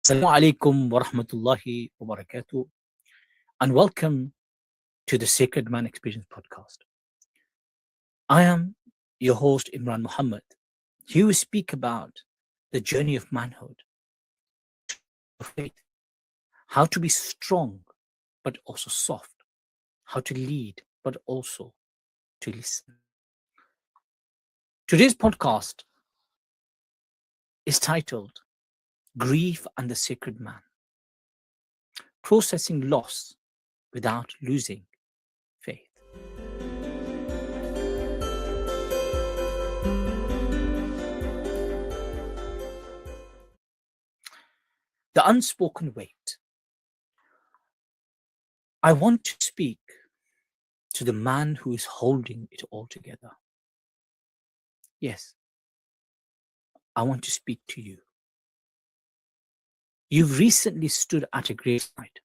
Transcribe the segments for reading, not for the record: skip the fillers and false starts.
Assalamu alaikum wa rahmatullahi wa barakatuh, and welcome to the Sacred Man Experience podcast. I am your host, Imran Muhammad. Here we speak about the journey of manhood, of faith, how to be strong but also soft, how to lead but also to listen. Today's podcast is titled Grief and the Sacred Man, Processing Loss Without Losing Faith. The unspoken weight. I want to speak to the man who is holding it all together. Yes, I want to speak to you. You've recently stood at a graveside,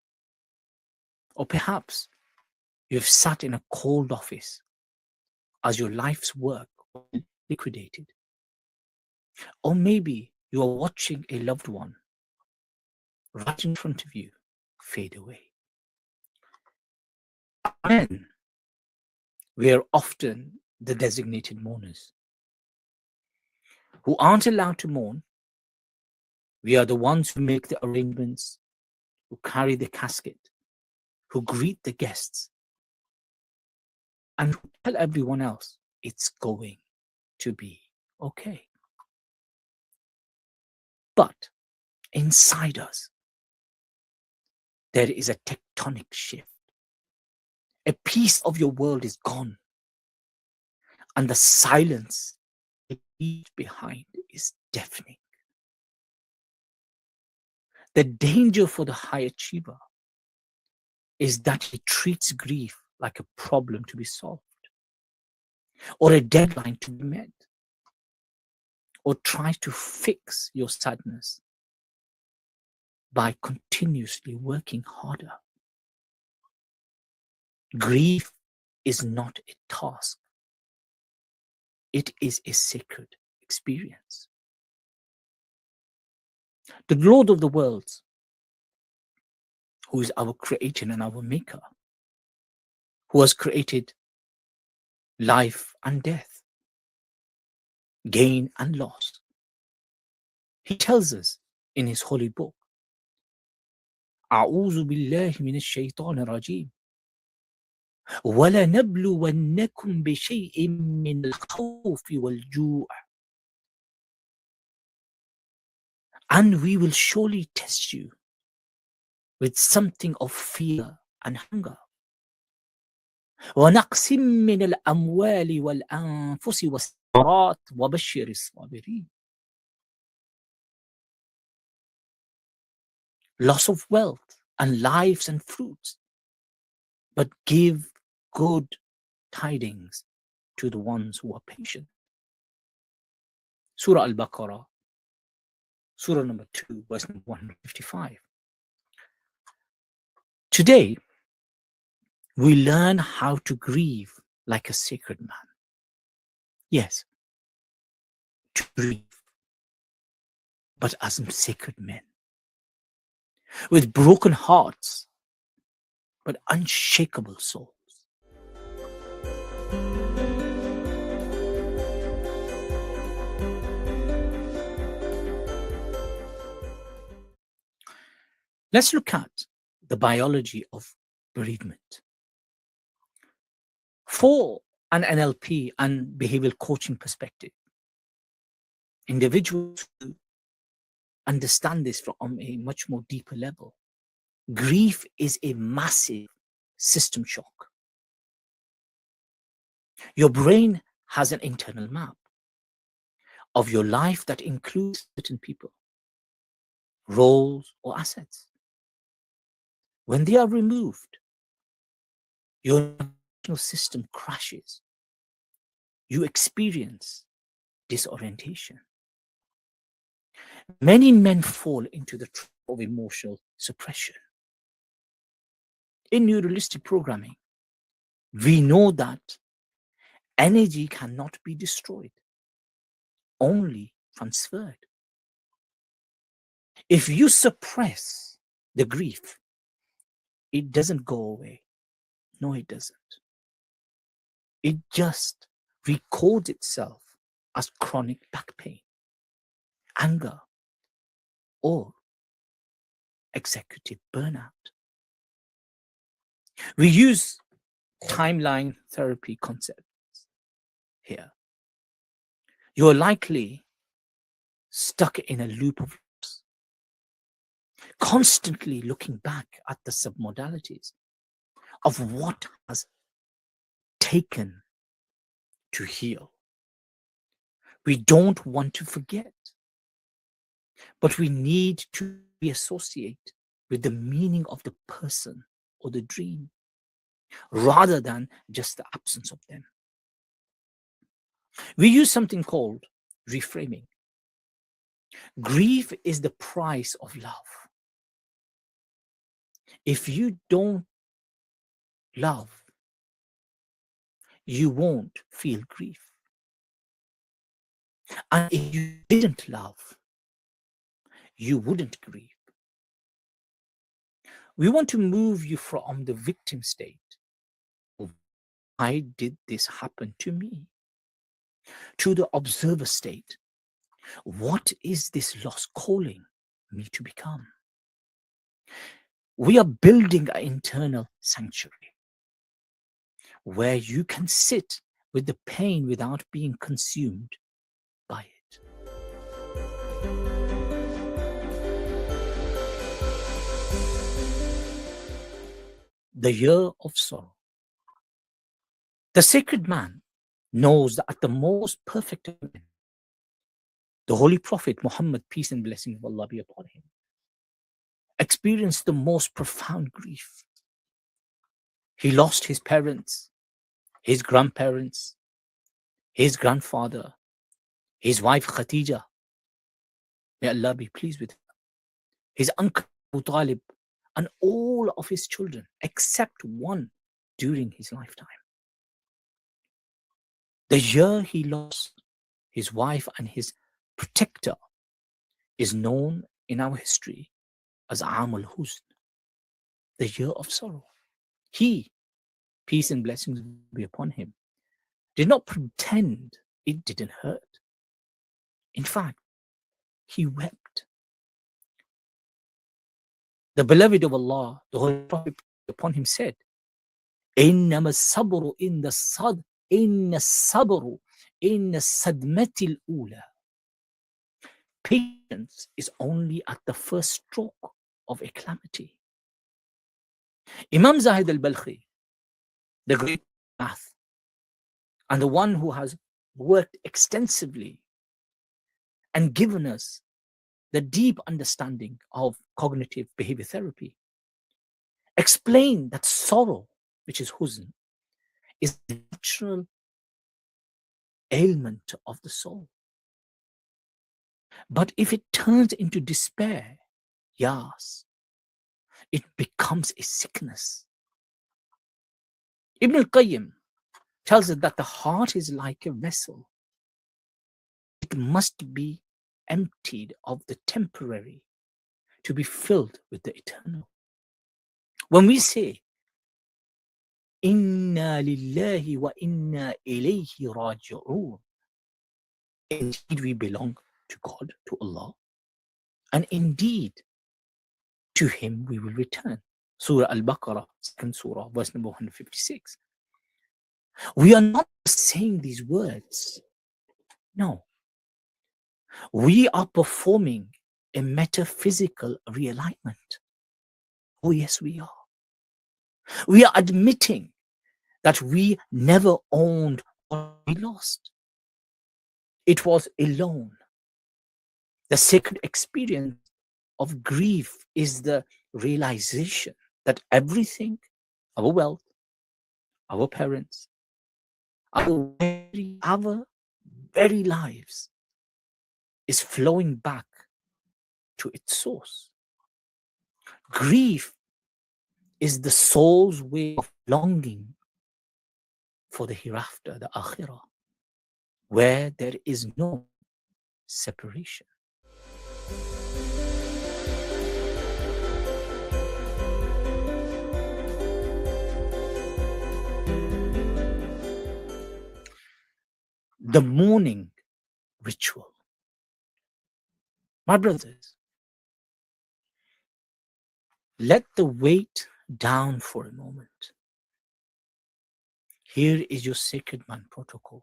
or perhaps you've sat in a cold office as your life's work was liquidated. Or maybe you are watching a loved one right in front of you fade away. Men, we are often the designated mourners who aren't allowed to mourn. We are the ones who make the arrangements, who carry the casket, who greet the guests, and who tell everyone else it's going to be okay. But inside us, there is a tectonic shift. A piece of your world is gone, and the silence it leaves behind is deafening. The danger for the high achiever is that he treats grief like a problem to be solved, or a deadline to be met, or tries to fix your sadness by continuously working harder. Grief is not a task. It is a sacred experience. The Lord of the worlds, who is our creator and our maker, who has created life and death, gain and loss, he tells us in his holy book, أعوذ بالله من الشيطان الرجيم وَلَنَبْلُوَنَّكُمْ بِشَيْءٍ مِّنَ الْخَوْفِ وَالْجُوعِ. And we will surely test you with something of fear and hunger. وَنَقْصٍ مِّنَ الْأَمْوَالِ وَالْأَنفُسِ وَالثَّمَرَاتِ وَبَشِّرِ الصَّابِرِينَ. Loss of wealth and lives and fruits, but give good tidings to the ones who are patient. Surah Al-Baqarah, Surah number 2, verse number 155. Today, we learn how to grieve like a sacred man. Yes, to grieve, but as sacred men, with broken hearts, but unshakable souls. Let's look at the biology of bereavement. For an NLP and behavioral coaching perspective, individuals who understand this from a much more deeper level, grief is a massive system shock. Your brain has an internal map of your life that includes certain people, roles, or assets. When they are removed, your emotional system crashes. You experience disorientation. Many men fall into the trap of emotional suppression. In neuralistic programming, we know that energy cannot be destroyed, only transferred. If you suppress the grief, it doesn't go away. No, it doesn't. It just records itself as chronic back pain, anger, or executive burnout. We use timeline therapy concepts here. You're likely stuck in a loop of loss, constantly looking back at the submodalities of what has taken to heal. We don't want to forget, but we need to reassociate with the meaning of the person or the dream rather than just the absence of them. We use something called reframing. Grief is the price of love. If you don't love, you won't feel grief. And if you didn't love, you wouldn't grieve. We want to move you from the victim state of why did this happen to me, to the observer state. What is this loss calling me to become? We are building an internal sanctuary where you can sit with the pain without being consumed by it. The year of sorrow. The sacred man knows that at the most perfect moment, the Holy Prophet Muhammad, peace and blessings of Allah be upon him, experienced the most profound grief. He lost his parents, his grandparents, his grandfather, his wife Khadija, may Allah be pleased with her, his uncle Abu Talib, and all of his children except one during his lifetime. The year he lost his wife and his protector is known in our history as Aam al-Huzn, the year of sorrow. He, peace and blessings be upon him, did not pretend it didn't hurt. In fact, he wept. The beloved of Allah, the Holy Prophet upon him said, إِنَّمَا الصَّبْرُ إِنَّ الصَّدْ إِنَّ الصَّبْرُ إِنَّ الصَّدْمَةِ الْأُولَى. Patience is only at the first stroke of a calamity. Imam Zahid al-Balkhi, the great math, and the one who has worked extensively and given us the deep understanding of cognitive behavior therapy, explained that sorrow, which is huzn, is the natural ailment of the soul. But if it turns into despair, yas, it becomes a sickness. Ibn al-Qayyim tells us that the heart is like a vessel. It must be emptied of the temporary to be filled with the eternal. When we say, Inna lillahi wa inna ilayhi raji'un, indeed we belong to God, to Allah, and indeed to Him we will return. Surah Al-Baqarah, 2nd Surah, verse number 156. We are not saying these words. No. We are performing a metaphysical realignment. Oh, yes, we are. We are admitting that we never owned what we lost. It was alone. The sacred experience of grief is the realization that everything, our wealth, our parents, our very lives, is flowing back to its source. Grief is the soul's way of longing for the hereafter, the akhirah, where there is no separation. the morning ritual. My brothers, let the weight down for a moment. Here is your sacred man protocol.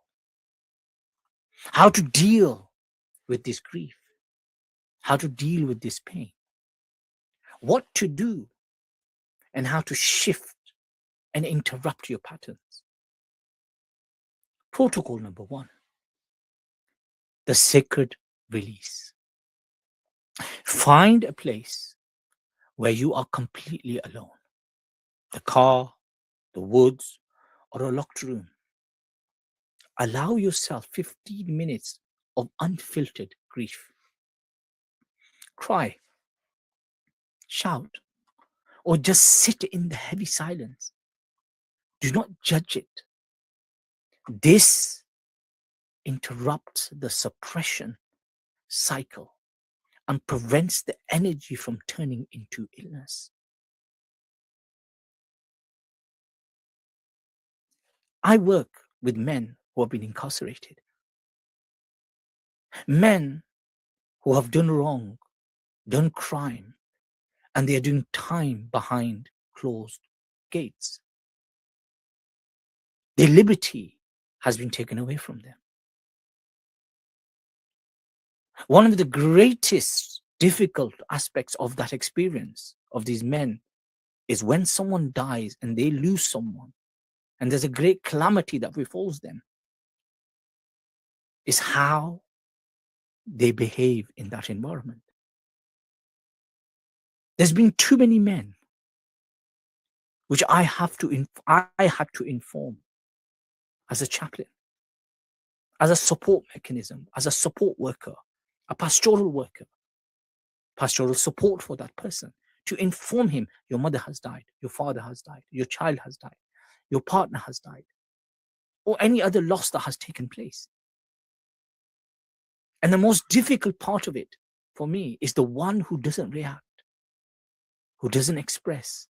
How to deal with this grief, how to deal with this pain, what to do, and how to shift and interrupt your patterns. Protocol number 1, the sacred release. Find a place where you are completely alone. The car, the woods, or a locked room. Allow yourself 15 minutes of unfiltered grief. Cry, shout, or just sit in the heavy silence. Do not judge it. This interrupts the suppression cycle and prevents the energy from turning into illness. I work with men who have been incarcerated, men who have done wrong, done crime, and they are doing time behind closed gates. Their liberty has been taken away from them. One of the greatest difficult aspects of that experience of these men is when someone dies and they lose someone, and there's a great calamity that befalls them, is how they behave in that environment. There's been too many men which I had to inform as a chaplain, as a support mechanism, as a support worker, a pastoral worker, pastoral support for that person, to inform him, your mother has died, your father has died, your child has died, your partner has died, or any other loss that has taken place. And the most difficult part of it for me is the one who doesn't react, who doesn't express,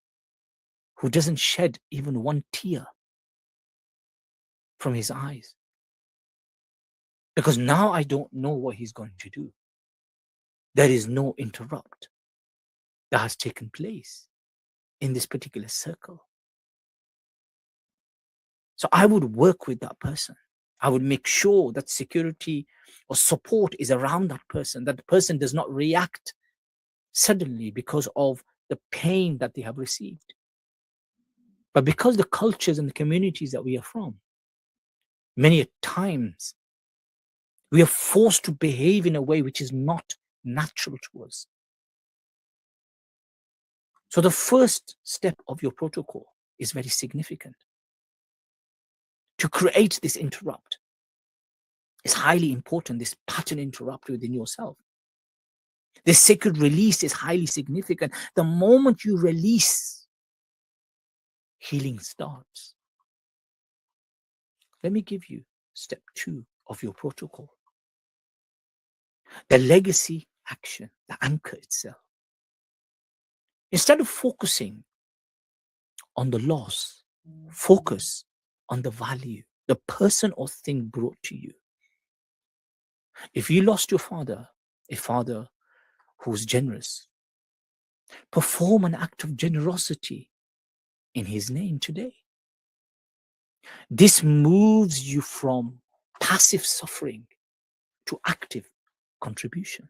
who doesn't shed even one tear from his eyes. Because now I don't know what he's going to do. There is no interrupt that has taken place in this particular circle. So I would work with that person. I would make sure that security or support is around that person, that the person does not react suddenly because of the pain that they have received. But because the cultures and the communities that we are from, many times we are forced to behave in a way which is not natural to us. So the first step of your protocol is very significant. To create this interrupt is highly important, this pattern interrupt within yourself. This sacred release is highly significant. The moment you release, healing starts. Let me give you step 2 of your protocol. The legacy action, the anchor itself. Instead of focusing on the loss, focus on the value the person or thing brought to you. If you lost your father, a father who's generous, perform an act of generosity in his name today. This moves you from passive suffering to active contribution.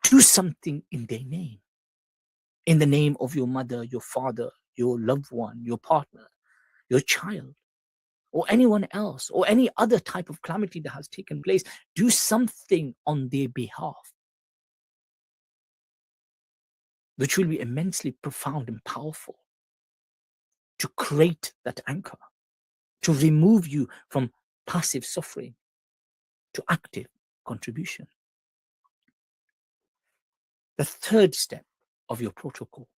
Do something in their name, in the name of your mother, your father, your loved one, your partner, your child, or anyone else, or any other type of calamity that has taken place. Do something on their behalf, which will be immensely profound and powerful to create that anchor, to remove you from passive suffering to active contribution. The third step of your protocol,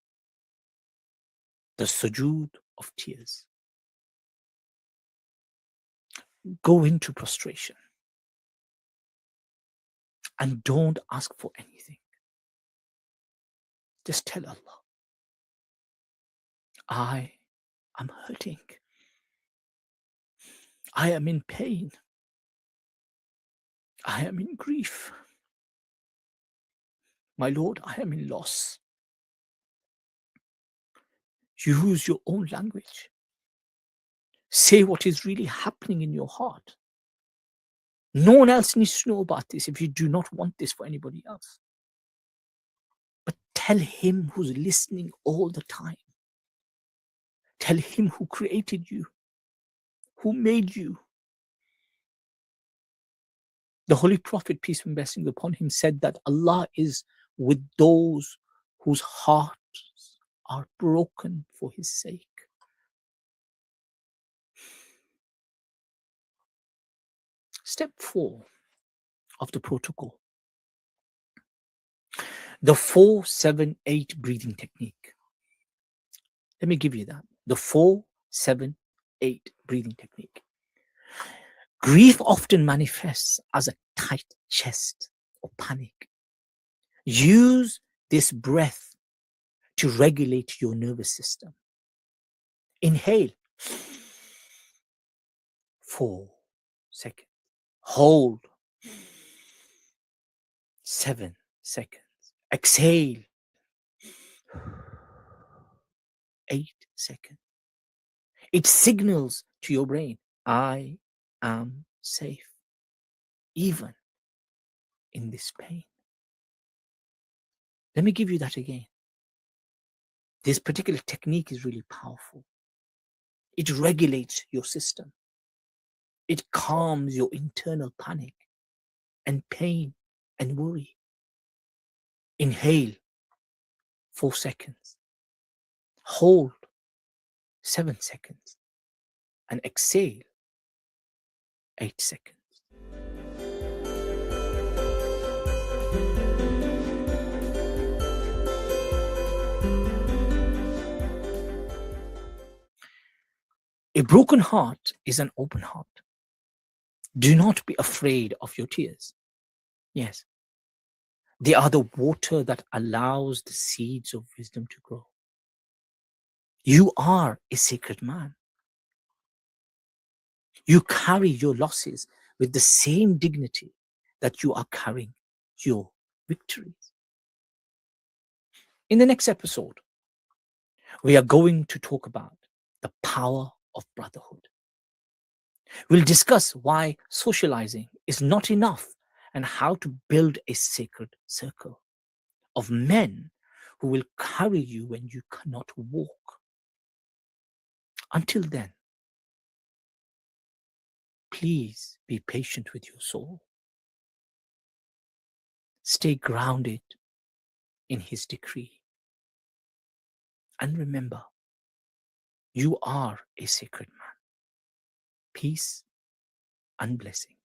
the sujood of tears. Go into prostration and don't ask for anything. Just tell Allah, I am hurting. I am in pain. I am in grief. My Lord, I am in loss. Use your own language. Say what is really happening in your heart. No one else needs to know about this if you do not want this for anybody else. But tell him who's listening all the time. Tell him who created you, who made you. The Holy Prophet, peace and blessings upon him, said that Allah is with those whose hearts are broken for his sake. Step 4 of the protocol, the 4-7-8 breathing technique. Let me give you that. The 4-7-8 breathing technique. Grief often manifests as a tight chest or panic. Use this breath to regulate your nervous system. Inhale 4 seconds. Hold 7 seconds. Exhale 8 seconds. It signals to your brain, I am safe, even in this pain. Let me give you that again. This particular technique is really powerful. It regulates your system. It calms your internal panic and pain and worry. Inhale 4 seconds. Hold 7 seconds. And exhale 8 seconds. A broken heart is an open heart. Do not be afraid of your tears. Yes, they are the water that allows the seeds of wisdom to grow. You are a sacred man. You carry your losses with the same dignity that you are carrying your victories. In the next episode, we are going to talk about the power of brotherhood. We'll discuss why socializing is not enough and how to build a sacred circle of men who will carry you when you cannot walk. Until then, please be patient with your soul. Stay grounded in his decree. And remember, you are a sacred man. Peace and blessing.